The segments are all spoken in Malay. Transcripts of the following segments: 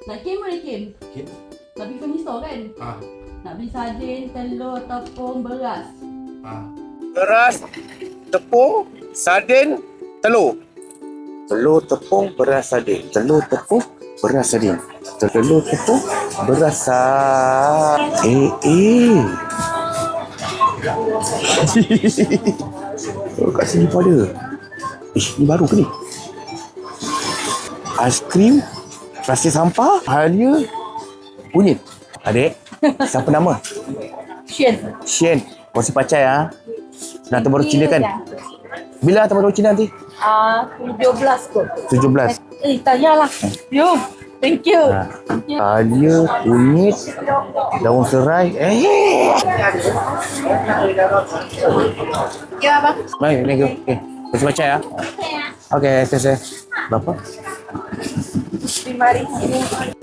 Nak kem boleh kem? Kem? Nak pergi family store kan? Nak beli sardin, telur, tepung, beras. Beras, tepung, sardin, telur. Telur, tepung, beras, sardin. Telur, tepung, beras, sardin. Telur, tepung, beras, Oh, kat sini pun ada. Ni baru ke ni? Aiskrim, rasa sampah, halia, kunyit. Adik, siapa nama? Shen. Shen. Kongsi pacai Nak hantar baru Cina kan? Bila hantar baru Cina nanti? 17 kot. 17. Tanyalah. Jom. Thank you. Halia, kunyit, daun serai. Ya, abang. Baik, thank you. Okay. Kongsi pacai Okay, saya. Berapa? 5,000.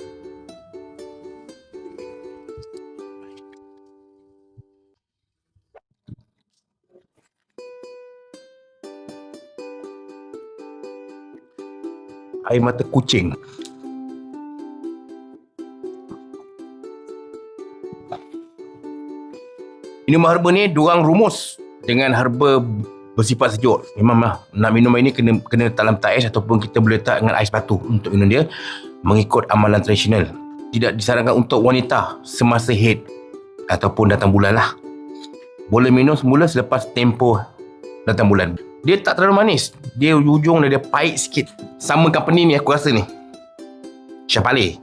Air mata kucing. Minum herba ni diorang rumus dengan herba bersifat sejuk. Memanglah nak minum air ni kena dalam tak ais ataupun kita boleh letak dengan ais batu untuk minum dia mengikut amalan tradisional. Tidak disarankan untuk wanita semasa haid ataupun datang bulan lah. Boleh minum semula selepas tempoh datang bulan. Dia tak terlalu manis. Dia ujung dia pahit sikit. Sama company ni aku rasa ni. Syah Paleh.